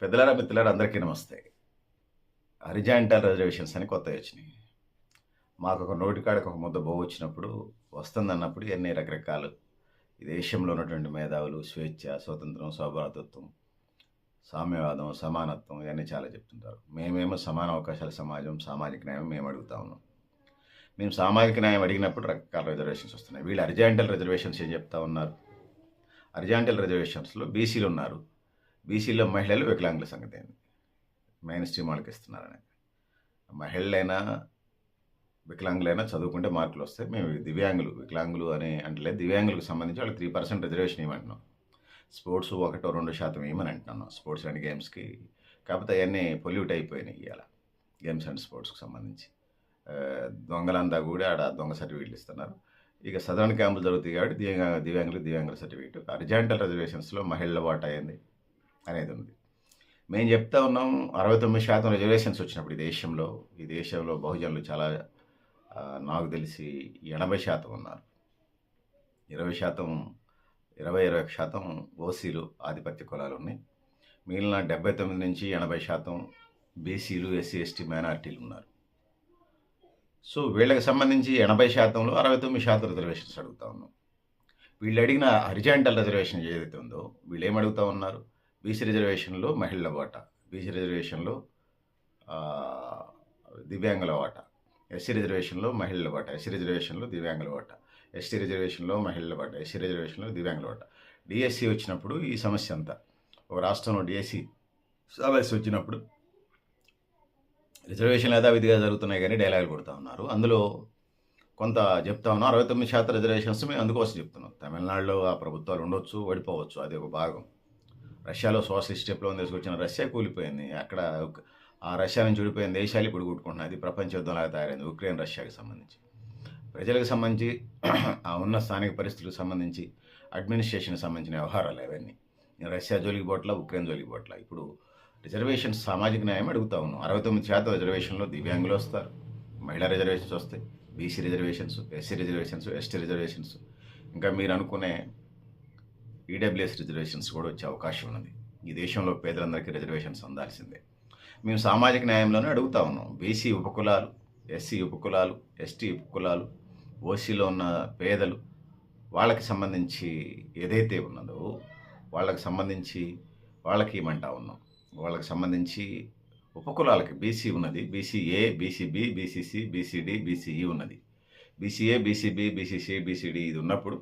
పెద్దలారా, మిత్రులారా అందరికీ నమస్తే. హారిజాంటల్ రిజర్వేషన్స్ అని కొత్తవి వచ్చినాయి. మాకొక నోటికాడకి ఒక ముద్ద వచ్చినప్పుడు వస్తుందన్నప్పుడు ఇవన్నీ రకరకాలు ఈ దేశంలో ఉన్నటువంటి మేధావులు స్వేచ్ఛ, స్వతంత్రం, సౌభ్రాతృత్వం, సామ్యవాదం, సమానత్వం ఇవన్నీ చాలా చెప్తుంటారు. మేమేమో సమాన అవకాశాల సమాజం, సామాజిక న్యాయం మేము అడుగుతా ఉన్నాం. మేము సామాజిక న్యాయం అడిగినప్పుడు రకరకాల రిజర్వేషన్స్ వస్తున్నాయి. వీళ్ళు హారిజాంటల్ రిజర్వేషన్స్ ఏం చెప్తా ఉన్నారు? హారిజాంటల్ రిజర్వేషన్స్లో బీసీలు ఉన్నారు. బీసీలో మహిళలు, వికలాంగుల సంగతి ఏంది? మెయిన్ స్ట్రీమ్ వాళ్ళకి ఇస్తున్నారని. మహిళలైనా వికలాంగులైనా చదువుకుంటే మార్కులు వస్తాయి. మేము దివ్యాంగులు, వికలాంగులు అని అంటే దివ్యాంగులకు సంబంధించి వాళ్ళకి 3% రిజర్వేషన్ ఇవ్వమంటున్నాం. స్పోర్ట్స్ 1-2% ఇవ్వమని అంటున్నాను, స్పోర్ట్స్ అండ్ గేమ్స్కి. కాకపోతే అవన్నీ పొల్యూట్ అయిపోయినాయి ఇవాళ గేమ్స్ అండ్ స్పోర్ట్స్కి సంబంధించి. దొంగలంతా కూడా ఆడ దొంగ సర్టిఫికేట్లు ఇస్తున్నారు. ఇక సదరన్ క్యాంపులు జరుగుతాయి కాబట్టి దివ్యాంగుల సర్టిఫికేట్. హారిజాంటల్ రిజర్వేషన్స్లో మహిళల వాటా అయింది అనేది ఉంది. మేము చెప్తా ఉన్నాం 69% రిజర్వేషన్స్ వచ్చినప్పుడు ఈ దేశంలో బహుజనులు చాలా నాకు తెలిసి 80% ఉన్నారు. 20% ఓసీలు, ఆధిపత్య కులాలు ఉన్నాయి. మిగిలిన 79 నుంచి 80% బీసీలు, ఎస్సీ, ఎస్టీ మైనారిటీలు ఉన్నారు. సో వీళ్ళకి సంబంధించి 80%లో 69% రిజర్వేషన్స్ అడుగుతా ఉన్నాం. వీళ్ళు అడిగిన హారిజాంటల్ రిజర్వేషన్ ఏదైతే ఉందో వీళ్ళు ఏమడుగుతా ఉన్నారు? బీసీ రిజర్వేషన్లో మహిళల వాటా, బీసీ రిజర్వేషన్లో దివ్యాంగుల వాటా, ఎస్సీ రిజర్వేషన్లో మహిళల వాటా, ఎస్సీ రిజర్వేషన్లో దివ్యాంగుల వాటా, ఎస్టీ రిజర్వేషన్లో మహిళల వాటా, ఎస్సీ రిజర్వేషన్లో దివ్యాంగుల వాటా. డిఎస్సి వచ్చినప్పుడు ఈ సమస్య అంతా, ఒక రాష్ట్రంలో డిఎస్సి సమస్య వచ్చినప్పుడు రిజర్వేషన్లు యథావిధిగా జరుగుతున్నాయి కానీ డైలాగులు కొడుతూ ఉన్నారు. అందులో కొంత చెప్తా ఉన్నాం. 69% రిజర్వేషన్స్ మేము అందుకోసం చెప్తున్నాం. తమిళనాడులో ఆ ప్రభుత్వాలు ఉండొచ్చు, ఓడిపోవచ్చు, అది ఒక భాగం. రష్యాలో సోషలిస్ట్ విప్లవం తీసుకొచ్చిన రష్యా కూలిపోయింది. అక్కడ ఆ రష్యా నుంచి విడిపోయిన దేశాలు ఇప్పుడు కొట్టుకుంటున్నాయి. అది ప్రపంచ యుద్ధంలాగా తయారైంది. ఉక్రెయిన్, రష్యాకి సంబంధించి, ప్రజలకు సంబంధించి, ఆ ఉన్న స్థానిక పరిస్థితులకు సంబంధించి, అడ్మినిస్ట్రేషన్కి సంబంధించిన వ్యవహారాలు అవన్నీ. రష్యా జోలికి పోట్ల, ఉక్రెయిన్ జోలికి పోట్ల. ఇప్పుడు రిజర్వేషన్స్, సామాజిక న్యాయం అడుగుతా ఉన్నాం. 69% రిజర్వేషన్లో దివ్యాంగులు వస్తారు, మహిళా రిజర్వేషన్స్ వస్తాయి, BC reservations, SC reservations, ST reservations, ఇంకా మీరు అనుకునే ఈడబ్ల్యూఎస్ రిజర్వేషన్స్ కూడా వచ్చే అవకాశం ఉన్నది. ఈ దేశంలో పేదలందరికీ రిజర్వేషన్స్ అందాల్సిందే. మేము సామాజిక న్యాయంలోనే అడుగుతా ఉన్నాం. బీసీ ఉపకులాలు, ఎస్సీ ఉపకులాలు, ఎస్టీ ఉపకులాలు, ఓసీలో ఉన్న పేదలు, వాళ్ళకి సంబంధించి ఏదైతే ఉన్నదో వాళ్ళకి ఇవ్వమంటా ఉన్నాం. వాళ్ళకి సంబంధించి ఉపకులాలకి బీసీ ఉన్నది, BCA, BCB, BCC, BCD, BCE ఉన్నది. బీసీఏ, బీసీబీ, బీసీసీ, బీసీడీ ఇది ఉన్నప్పుడు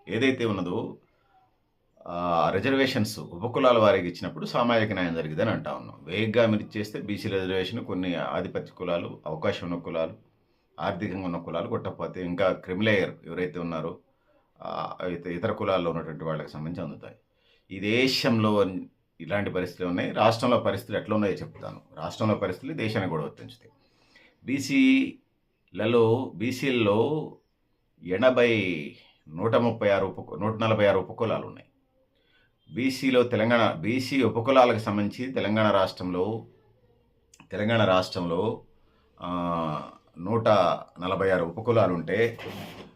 ఏదైతే ఉన్నదో రిజర్వేషన్స్ ఉపకులాల వారికి ఇచ్చినప్పుడు సామాజిక న్యాయం జరిగిందని అంటా ఉన్నాం. వేగంగా మీరు ఇచ్చేస్తే బీసీ రిజర్వేషన్ కొన్ని ఆధిపత్య కులాలు, అవకాశం ఉన్న కులాలు, ఆర్థికంగా ఉన్న కులాలు కొట్టకపోతే ఇంకా క్రిమిలేయర్ ఎవరైతే ఉన్నారో ఇతర కులాల్లో ఉన్నటువంటి వాళ్ళకి సంబంధించి అందుతాయి. ఈ దేశంలో ఇలాంటి పరిస్థితులు ఉన్నాయి. రాష్ట్రంలో పరిస్థితులు ఎట్లా ఉన్నాయో చెప్తాను. రాష్ట్రంలో పరిస్థితులు దేశాన్ని కూడా వర్తించుతాయి. బీసీలలో 146 ఉపకులాలు ఉన్నాయి. బీసీలో బీసీ ఉపకులాలకు సంబంధించి తెలంగాణ రాష్ట్రంలో 146 ఉపకులాలు ఉంటే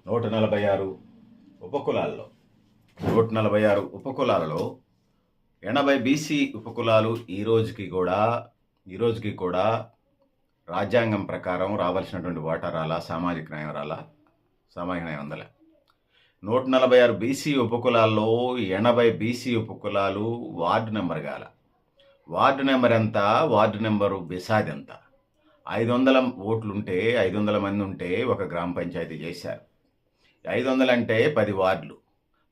146 ఉపకులాలలో 80 బీసీ ఉపకులాలు ఈ రోజుకి కూడా రాజ్యాంగం ప్రకారం రావాల్సినటువంటి వాటా రాలా, సామాజిక న్యాయం అందలే. 146 బీసీ ఉపకులాల్లో 80 బీసీ ఉపకులాలు వార్డు నెంబర్ గాల. వార్డు నెంబర్ ఎంత? వార్డు నెంబరు బిసాది ఎంత? 500 ఓట్లుంటే, 500 మంది ఉంటే ఒక గ్రామ పంచాయతీ చేశారు. 500 అంటే 10 వార్డులు,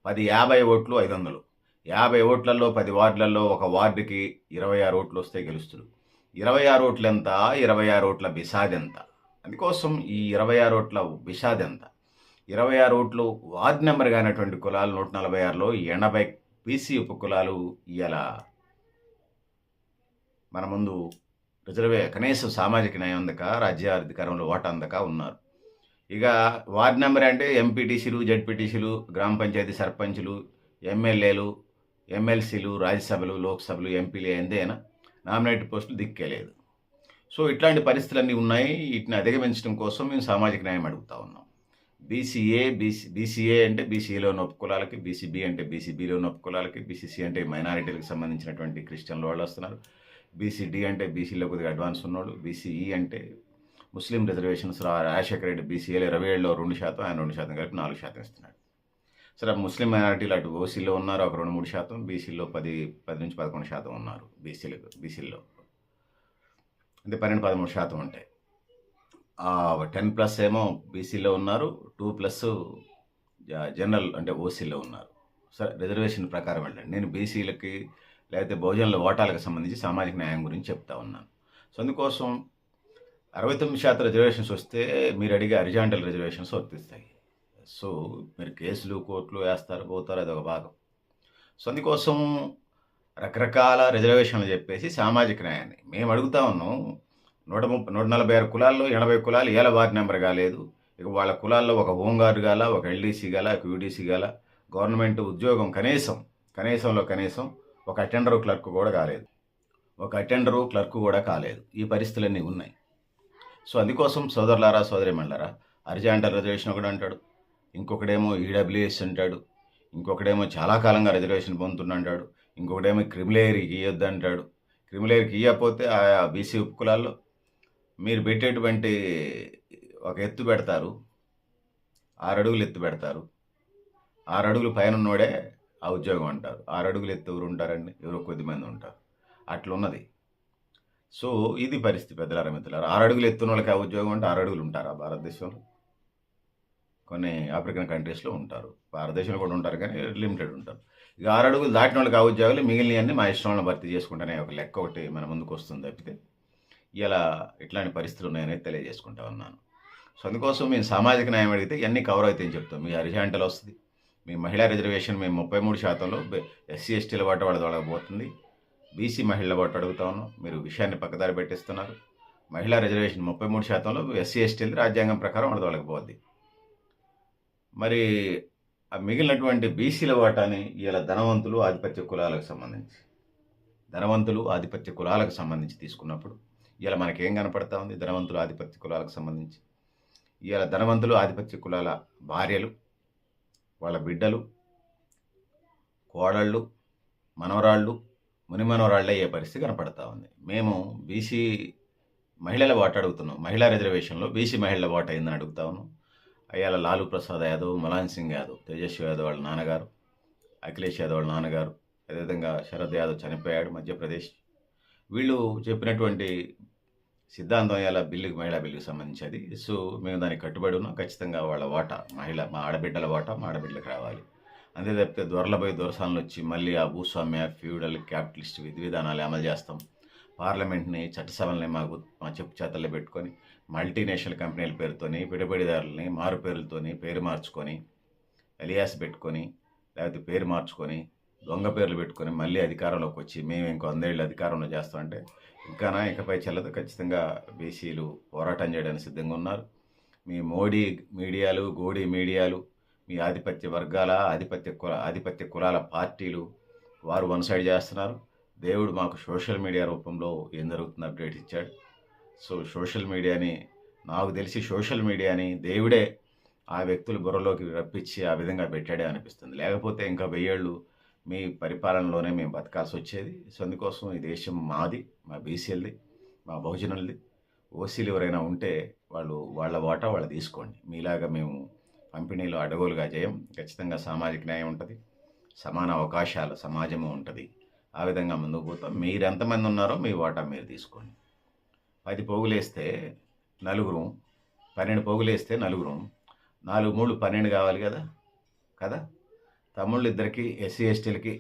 50 ఓట్లు 500. 50 ఓట్లలో 10 వార్డులలో ఒక వార్డుకి 26 ఓట్లు వస్తే గెలుస్తుంది. 26 ఓట్లు ఎంత? 26 ఓట్ల బిసాది ఎంత? అందుకోసం ఈ 26 ఓట్ల బిసాది ఎంత? 26 ఓట్లు వార్డు నెంబర్ కానటువంటి కులాలు 146లో 80 బీసీ ఉపకులాలు ఇవాళ మన ముందు కనీసం సామాజిక న్యాయం అందక, రాజ్యాధికారంలో ఓట అందక ఉన్నారు. ఇక వార్డు నెంబర్ అంటే ఎంపీటీసీలు, జడ్పీటీసీలు, గ్రామ పంచాయతీ సర్పంచులు, ఎమ్మెల్యేలు, ఎమ్మెల్సీలు, రాజ్యసభలు, లోక్సభలు, ఎంపీలు ఎంతైనా నామినేటెడ్ పోస్టులు దిక్కేలేదు. సో ఇట్లాంటి పరిస్థితులన్నీ ఉన్నాయి. వీటిని అధిగమించడం కోసం మేము సామాజిక న్యాయం అడుగుతా ఉన్నాం. బీసీఏ అంటే బీసీఏలో ఉన్న ఉపకులాలకి, బీసీబీ అంటే బీసీబీలో ఉన్న ఉపకులాలకి, బీసీసీ అంటే మైనారిటీలకు సంబంధించినటువంటి క్రిస్టియన్లు వాళ్ళు వస్తున్నారు. బీసీడీ అంటే బీసీలో కొద్దిగా అడ్వాన్స్ ఉన్నోడు. బీసీఈ అంటే ముస్లిం రిజర్వేషన్స్ రాజశేఖర రెడ్డి బీసీఏలో 27లో 2%, ఆయన 2% కలిపి 4% ఇస్తున్నాడు. సరే ముస్లిం మైనారిటీలు అటు ఓసీలో ఉన్నారు ఒక 2-3%, బీసీలో 10-11% ఉన్నారు బీసీల్లో అంటే 12-13% ఉంటాయి. 10+ ఏమో బీసీలో ఉన్నారు, 2+ జనరల్ అంటే ఓసీలో ఉన్నారు. సరే రిజర్వేషన్ ప్రకారం వెళ్ళండి. నేను బీసీలకి లేకపోతే బహుజనుల ఓటాలకు సంబంధించి సామాజిక న్యాయం గురించి చెప్తా ఉన్నాను. సో అందుకోసం 69% రిజర్వేషన్స్ వస్తే మీరు అడిగే అరిజాంటల్ రిజర్వేషన్స్ వర్తిస్తాయి. సో మీరు కేసులు కోర్టులు వేస్తారు పోతారు, అదొక భాగం. సో అందుకోసం రకరకాల రిజర్వేషన్లు చెప్పేసి సామాజిక న్యాయాన్ని మేము అడుగుతా ఉన్నాం. 146 కులాల్లో 80 కులాలు ఏల వార్డు నెంబర్ కాలేదు. ఇక వాళ్ళ కులాల్లో ఒక హోంగార్డు గాల, ఒక ఎల్డీసీ గాల, ఒక యూడీసీ గాల, గవర్నమెంట్ ఉద్యోగం కనీసంలో కనీసం ఒక అటెండరు క్లర్క్ కూడా కాలేదు. ఈ పరిస్థితులన్నీ ఉన్నాయి. సో అందుకోసం సోదరులారా సోదరిమణులారా, అరిజాంటల్ రిజర్వేషన్ ఒకటి అంటాడు, ఇంకొకడేమో ఈడబ్ల్యూఎస్ అంటాడు, ఇంకొకడేమో చాలా కాలంగా రిజర్వేషన్ పొందుతున్నా అంటాడు, ఇంకొకడేమో క్రిమిలేయర్కి ఇవ్వద్దు అంటాడు. క్రిమిలేయర్కి ఇవ్వకపోతే ఆ బీసీ ఉపకులాల్లో మీరు పెట్టేటువంటి ఒక ఎత్తు పెడతారు, 6 అడుగులు ఎత్తు పెడతారు. 6 అడుగులు పైన ఉన్నోడే ఆ ఉద్యోగం అంటారు. 6 అడుగులు ఎత్తు ఎవరు ఉంటారండి? ఎవరో కొద్దిమంది ఉంటారు. అట్లున్నది. సో ఇది పరిస్థితి పెద్దలారా మిత్రులారా. 6 అడుగులు ఎత్తున్న వాళ్ళకి ఆ ఉద్యోగం అంటే 6 అడుగులు ఉంటారా భారతదేశంలో? కొన్ని ఆఫ్రికన్ కంట్రీస్లో ఉంటారు, భారతదేశంలో కూడా ఉంటారు కానీ లిమిటెడ్ ఉంటారు. ఇక 6 అడుగులు దాటిన వాళ్ళకి ఆ ఉద్యోగాలు, మిగిలినవన్నీ మా ఇష్టంలో భర్తీ చేసుకుంటానే ఒక లెక్క ఒకటి మన ముందుకు వస్తుంది తప్పితే ఇలా ఇట్లాంటి పరిస్థితులు ఉన్నాయనేది తెలియజేసుకుంటా ఉన్నాను. సో అందుకోసం మేము సామాజిక న్యాయం అడిగితే ఇవన్నీ కవర్ అవుతాయని చెప్తాం. మీ అరిజాంటల్ వస్తుంది, మీ మహిళా రిజర్వేషన్ మేము 33%లో ఎస్సీ ఎస్టీల వాట వాళ్ళకి పోతుంది. బీసీ మహిళల వాట అడుగుతా ఉన్నాం, మీరు విషయాన్ని పక్కదారి పెట్టిస్తున్నారు. మహిళా రిజర్వేషన్ 33%లో ఎస్సీ ఎస్టీలు రాజ్యాంగం ప్రకారం వాళ్ళకి పోద్ది. మరి ఆ మిగిలినటువంటి బీసీల వాటాని ఇలా ధనవంతులు ఆధిపత్య కులాలకు సంబంధించి తీసుకున్నప్పుడు ఇలా మనకేం కనపడతా ఉంది? ధనవంతులు ఆధిపత్య కులాలకు సంబంధించి ఇలా ధనవంతులు ఆధిపత్య కులాల భార్యలు, వాళ్ళ బిడ్డలు, కోడళ్ళు, మనవరాళ్ళు, మునిమనవరాళ్ళే అయ్యే పరిస్థితి కనపడతా ఉంది. మేము బీసీ మహిళల వాట అడుగుతున్నాం. మహిళా రిజర్వేషన్లో బీసీ మహిళల వాట అయిందని అడుగుతా ఉన్నాం. అయ్యాల లాలూ ప్రసాద్ యాదవ్, మలాన్ సింగ్ యాదవ్, తేజస్వి యాదవ్ వాళ్ళ నాన్నగారు, అఖిలేష్ యాదవ్ వాళ్ళ నాన్నగారు, అదేవిధంగా శరద్ యాదవ్ చనిపోయాడు మధ్యప్రదేశ్. వీళ్ళు చెప్పినటువంటి సిద్ధాంతం ఇలా మహిళా బిల్లుకి సంబంధించేది. సో మేము దానికి కట్టుబడి ఉన్నాం. ఖచ్చితంగా వాళ్ళ వాటా మా ఆడబిడ్డల వాటా మా ఆడబిడ్డలకు రావాలి. అంతే తప్పితే దొరలపై దొరసాలను వచ్చి మళ్ళీ ఆ భూస్వామ్య ఫ్యూడల్ క్యాపిటలిస్ట్ విధి విధానాలు అమలు చేస్తాం. పార్లమెంట్ని చట్టసభల్ని మా చెప్పు చేతల్లో పెట్టుకొని మల్టీనేషనల్ కంపెనీల పేరుతోని, పెట్టుబడిదారులని మారు పేర్లతోని పేరు మార్చుకొని, ఎలియాస్ పెట్టుకొని, లేకపోతే పేరు మార్చుకొని, దొంగ పేర్లు పెట్టుకొని మళ్ళీ అధికారంలోకి వచ్చి మేము ఇంకో 100 ఏళ్ళు అధికారంలో చేస్తామంటే ఇకపై చెల్లదు. ఖచ్చితంగా బీసీలు పోరాటం చేయడానికి సిద్ధంగా ఉన్నారు. మీ మోడీ మీడియాలు, గోడీ మీడియాలు, మీ ఆధిపత్య వర్గాల ఆధిపత్య కులాల పార్టీలు వారు వన్ సైడ్ చేస్తున్నారు. దేవుడు మాకు సోషల్ మీడియా రూపంలో ఏం జరుగుతుంది అప్డేట్ ఇచ్చాడు. సో నాకు తెలిసి సోషల్ మీడియాని దేవుడే ఆ వ్యక్తుల బుర్రలోకి రప్పించి ఆ విధంగా పెట్టాడే అనిపిస్తుంది. లేకపోతే ఇంకా 1000 ఏళ్ళు మీ పరిపాలనలోనే మేము బతకాల్సి వచ్చేది. సో అందుకోసం ఈ దేశం మాది, మా బీసీలది, మా బహుజనులది. ఓసీలు ఎవరైనా ఉంటే వాళ్ళ వాటా వాళ్ళు తీసుకోండి. మీలాగా మేము పంపిణీలో అడగోలుగా చేయం. ఖచ్చితంగా సామాజిక న్యాయం ఉంటుంది, సమాన అవకాశాల సమాజము ఉంటుంది. ఆ విధంగా ముందుకు పోతాం. మీరు ఎంతమంది ఉన్నారో మీ వాటా మీరు తీసుకోండి. 10 పోగులేస్తే నలుగురు, 12 పోగులేస్తే నలుగురు, 4 3 12 కావాలి కదా. తమ్ముళ్ళు ఇద్దరికి ఎస్సీ ఎస్టీలకి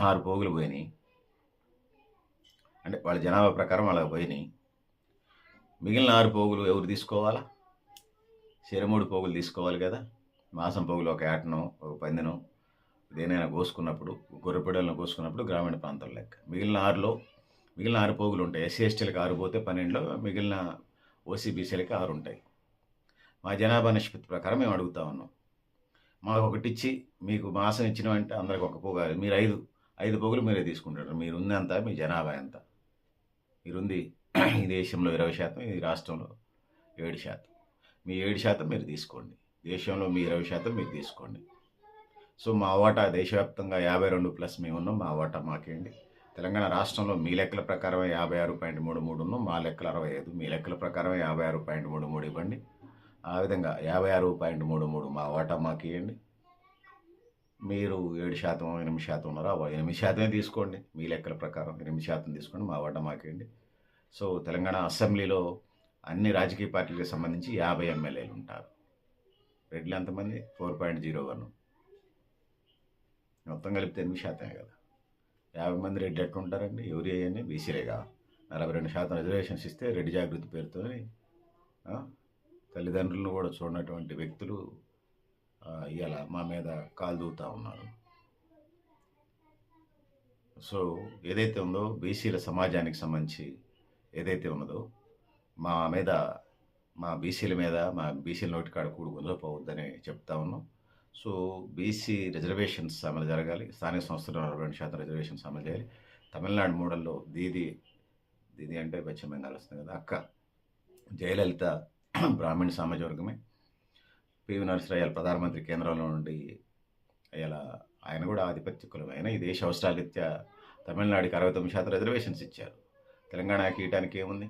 6 పోగులు పోయినాయి. అంటే వాళ్ళ జనాభా ప్రకారం వాళ్ళకి పోయినాయి. మిగిలిన 6 పోగులు ఎవరు తీసుకోవాలా? 3 పోగులు తీసుకోవాలి కదా. మాసం పోగులు ఒక ఏటనో ఒక పందినో దేనైనా కోసుకున్నప్పుడు, గొర్రెపిడలను కోసుకున్నప్పుడు గ్రామీణ ప్రాంతాల లెక్క. మిగిలిన 6 పోగులు ఉంటాయి. ఎస్సీ ఎస్టీలకు 6 పోతే 12లో, మిగిలిన ఓసీబీసీలకి 6 ఉంటాయి. మా జనాభా నిష్పత్తి ప్రకారం మేము అడుగుతా ఉన్నాం. మాకు ఒకటి ఇచ్చి మీకు మాసం ఇచ్చినామంటే అందరికి ఒక పోగు, మీరు 5 పోగులు మీరే తీసుకుంటారు. మీరుంది ఎంత? మీ జనాభా ఎంత? మీరుంది ఈ దేశంలో 20%, ఈ రాష్ట్రంలో 7%. మీ 7% మీరు తీసుకోండి. దేశంలో మీ 20% మీరు తీసుకోండి. సో మా వాటా దేశవ్యాప్తంగా 52+ మేమున్నాం. మా వాటా మాకేయండి. తెలంగాణ రాష్ట్రంలో మీ లెక్కల ప్రకారం 56.33 ఉన్నాం. మా లెక్కలు 65. మీ లెక్కల ప్రకారం 56.33 ఇవ్వండి. ఆ విధంగా 56.33 మా వాటా మాకు ఇవ్వండి. మీరు 7%, 8% ఉన్నారో 8% తీసుకోండి. మీ లెక్కల ప్రకారం 8% తీసుకోండి. మా వాటా మాకేయండి. సో తెలంగాణ అసెంబ్లీలో అన్ని రాజకీయ పార్టీలకు సంబంధించి 50 ఎమ్మెల్యేలు ఉంటారు. రెడ్లు ఎంతమంది? 4.01. మొత్తం కలిపితే 8% కదా. 50 మంది రెడ్లు ఎట్లుంటారండి? ఎవరు అయ్యని? బీసీలేగా. 42% రిజర్వేషన్స్ ఇస్తే రెడ్డి జాగృతి పేరుతో తల్లిదండ్రులను కూడా చూడనటువంటి వ్యక్తులు ఇవాళ మా మీద కాలు దూతా ఉన్నారు. సో ఏదైతే ఉందో బీసీల సమాజానికి సంబంధించి ఏదైతే ఉన్నదో మా బీసీల మీద మా బీసీల నోటికాడ కూడు గుంజపోవద్దని చెప్తా ఉన్నాం. సో బీసీ రిజర్వేషన్స్ అమలు జరగాలి. స్థానిక సంస్థలు 42% రిజర్వేషన్స్ అమలు చేయాలి. తమిళనాడు మోడల్లో దీది అంటే పశ్చిమ బెంగాల్ వస్తుంది కదా, అక్క జయలలిత బ్రాహ్మణ సామాజిక వర్గమే. పివి నరసింహరావు ప్రధానమంత్రి కేంద్రంలో నుండి ఇలా ఆయన కూడా ఆధిపత్య కులం. అయినా ఈ దేశ అవసరాలరీత్యా తమిళనాడుకి 69% రిజర్వేషన్స్ ఇచ్చారు. తెలంగాణకి ఇవ్వడానికి ఏముంది?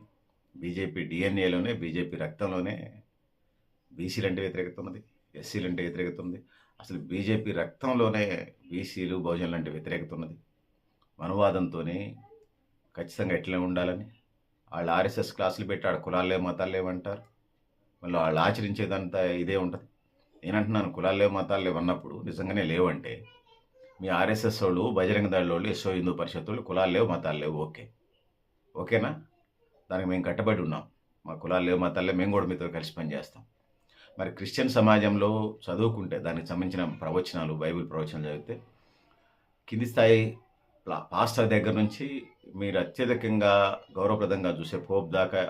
బీజేపీ డిఎన్ఏలోనే, బీజేపీ రక్తంలోనే బీసీలు అంటే వ్యతిరేకత ఉన్నది, ఎస్సీలు అంటే వ్యతిరేకత ఉంది. అసలు బీజేపీ రక్తంలోనే బీసీలు బహుజనులు అంటే వ్యతిరేకత ఉన్నది. మనువాదంతోనే ఖచ్చితంగా ఎట్లా ఉండాలని వాళ్ళు ఆర్ఎస్ఎస్ క్లాసులు పెట్టి ఆడ కులాలు లేవు మతాలు లేవంటారు. మళ్ళీ వాళ్ళు ఆచరించేదంతా ఇదే ఉంటుంది. నేనంటున్నాను కులాలు లేవు మతాలు లేవు అన్నప్పుడు నిజంగానే లేవంటే మీ ఆర్ఎస్ఎస్ వాళ్ళు, బజరంగ దళ వాళ్ళు, ఎస్ఓ హిందూ పరిషత్ వాళ్ళు కులాలు లేవు మతాలు లేవు ఓకేనా? దానికి మేము కట్టబడి ఉన్నాం. మా కులాలు లేవు మతాలు లేవు, మేము కూడా మీతో కలిసి పనిచేస్తాం. మరి క్రిస్టియన్ సమాజంలో చదువుకుంటే దానికి సంబంధించిన ప్రవచనాలు, బైబిల్ ప్రవచనాలు చదివితే కింది స్థాయి పాస్టర్ దగ్గర నుంచి మీరు అత్యధికంగా గౌరవప్రదంగా చూసే పోప్ దాకా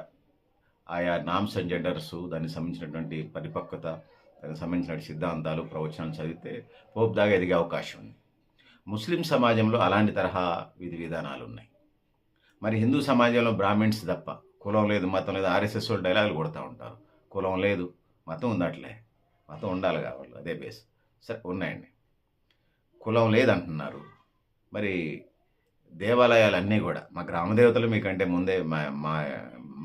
ఆయా నామ్స్ అండ్ జెండర్స్, దానికి సంబంధించినటువంటి పరిపక్వత, దానికి సంబంధించిన సిద్ధాంతాలు, ప్రవచనాలు చదివితే పోప్ దాకా ఎదిగే అవకాశం ఉంది. ముస్లిం సమాజంలో అలాంటి తరహా విధి విధానాలు ఉన్నాయి. మరి హిందూ సమాజంలో బ్రాహ్మిన్స్ తప్ప కులం లేదు, మతం లేదు. ఆర్ఎస్ఎస్ వాళ్ళు డైలాగులు కొడుతూ ఉంటారు, కులం లేదు మతం ఉందట్లే. మతం ఉండాలి కావాలి, అదే బేస్. సరే ఉన్నాయండి, కులం లేదంటున్నారు. మరి దేవాలయాలన్నీ కూడా మా గ్రామదేవతలు మీకంటే ముందే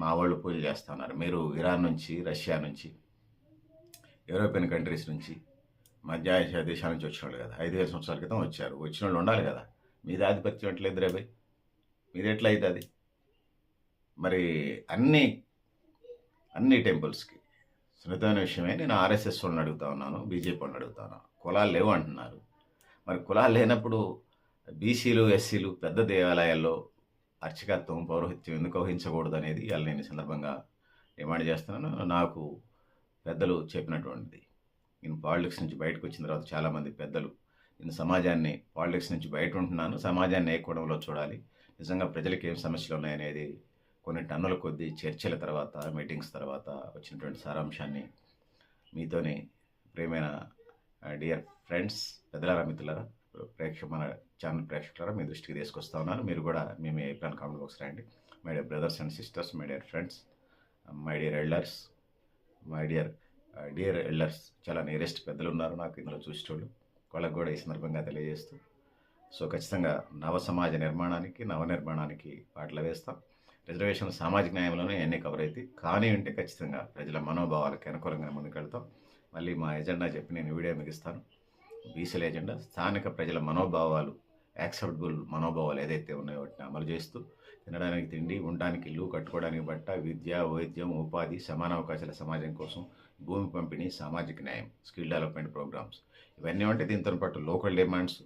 మా వాళ్ళు పూజ చేస్తూ ఉన్నారు. మీరు ఇరాన్ నుంచి, రష్యా నుంచి, యూరోపియన్ కంట్రీస్ నుంచి, మధ్య ఆసియా దేశాల నుంచి వచ్చిన వాళ్ళు కదా. 5,000 సంవత్సరాల క్రితం వచ్చారు. వచ్చిన వాళ్ళు ఉండాలి కదా. మీది ఆధిపత్యం ఎట్లేదు రేపై, మీది ఎట్లా అవుతుంది? మరి అన్ని టెంపుల్స్కి సున్నితమైన విషయమే. నేను ఆర్ఎస్ఎస్ వాళ్ళని అడుగుతా ఉన్నాను, బీజేపీ వాళ్ళని అడుగుతా ఉన్నాను. కులాలు లేవు అంటున్నారు. మరి కులాలు లేనప్పుడు బీసీలు, ఎస్సీలు పెద్ద దేవాలయాల్లో అర్చకత్వం, పౌరోహిత్యం ఎందుకు వహించకూడదు అనేది ఇవాళ నేను సందర్భంగా డిమాండ్ చేస్తున్నాను. నాకు పెద్దలు చెప్పినటువంటిది. నేను పాలిటిక్స్ నుంచి బయటకు వచ్చిన తర్వాత చాలామంది పెద్దలు, నేను సమాజాన్ని పాలిటిక్స్ నుంచి బయట ఉంటున్నాను, సమాజాన్ని ఏ కోణంలో చూడాలి, నిజంగా ప్రజలకు ఏం సమస్యలు ఉన్నాయనేది కొన్ని టన్నుల కొద్దీ చర్చల తర్వాత, మీటింగ్స్ తర్వాత వచ్చినటువంటి సారాంశాన్ని మీతోని ప్రేమైన డియర్ ఫ్రెండ్స్, పెద్దలారా, మిత్రులారా, మన ఛానల్ ప్రేక్షకులారా మీ దృష్టికి తీసుకొస్తా ఉన్నాను. మీరు కూడా మీ అభిప్రాయం కామెంట్ బాక్స్ రాయండి. My dear brothers and sisters, my dear friends, my dear elders, my dear elders, చాలా నియరెస్ట్ పెద్దలు ఉన్నారు నాకు ఇందులో చూసేటోళ్ళు. వాళ్ళకు కూడా ఈ సందర్భంగా తెలియజేస్తూ, సో ఖచ్చితంగా నవ సమాజ నిర్మాణానికి, నవనిర్మాణానికి పాటలు వేస్తాం. రిజర్వేషన్ సామాజిక న్యాయంలోనే ఎన్ని కవర్ అయితే కానీ ఉంటే ఖచ్చితంగా ప్రజల మనోభావాలకు అనుకూలంగా ముందుకెళ్తాం. మళ్ళీ మా ఎజెండా చెప్పి నేను వీడియో ముగిస్తాను. బీసీల ఎజెండా స్థానిక ప్రజల మనోభావాలు, యాక్సెప్టబుల్ మనోభావాలు ఏదైతే ఉన్నాయో వాటిని అమలు చేస్తూ తినడానికి తిండి, ఉండడానికి ఇల్లు, కట్టుకోవడానికి బట్ట, విద్య, వైద్యం, ఉపాధి, సమాన అవకాశాల సమాజం కోసం భూమి పంపిణీ, సామాజిక న్యాయం, స్కిల్ డెవలప్మెంట్ ప్రోగ్రామ్స్ ఇవన్నీ ఉంటే దీంతో పాటు లోకల్ డిమాండ్స్,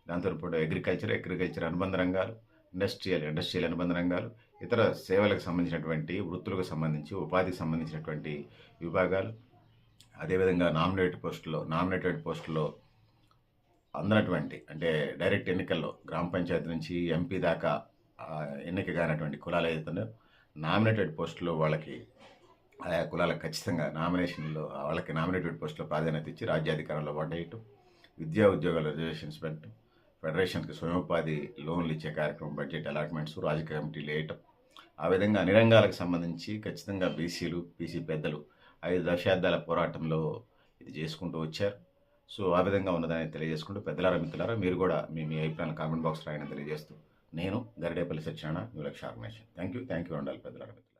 దాంతో పాటు అగ్రికల్చర్ అనుబంధ రంగాలు, ఇండస్ట్రియల్ అనుబంధ రంగాలు, ఇతర సేవలకు సంబంధించినటువంటి, వృత్తులకు సంబంధించి, ఉపాధికి సంబంధించినటువంటి విభాగాలు, అదేవిధంగా నామినేటెడ్ పోస్టుల్లో అందనటువంటి, అంటే డైరెక్ట్ ఎన్నికల్లో గ్రామ పంచాయతీ నుంచి ఎంపీ దాకా ఎన్నిక కానటువంటి కులాలు ఏదైతే నామినేటెడ్ పోస్టులో వాళ్ళకి ఆయా కులాలకు ఖచ్చితంగా వాళ్ళకి నామినేటెడ్ పోస్టులో ప్రాధాన్యత ఇచ్చి రాజ్యాధికారంలో పడేయటం, విద్యా ఉద్యోగాల రిజర్వేషన్స్ పెట్టడం, ఫెడరేషన్కి స్వయంపాధి లోన్లు ఇచ్చే కార్యక్రమం, బడ్జెట్ అలాట్మెంట్స్, రాజకీయ కమిటీలు వేయటం, ఆ విధంగా అన్ని రంగాలకు సంబంధించి ఖచ్చితంగా బీసీ పెద్దలు 5 దశాబ్దాల పోరాటంలో ఇది చేసుకుంటూ వచ్చారు. సో, ఆ విధంగా ఉన్నదని తెలియజేసుకుంటూ పెద్దలారా, మిత్రులారా మీరు కూడా మీ మీ అభిప్రాయాలను కామెంట్ బాక్స్‌లో రాయని తెలియజేస్తూ నేను Garidepalli Satyanarayana, new Lakshya organisation. Thank you. Thank you ఉండాలి పెద్దలారా, మిత్రులారా.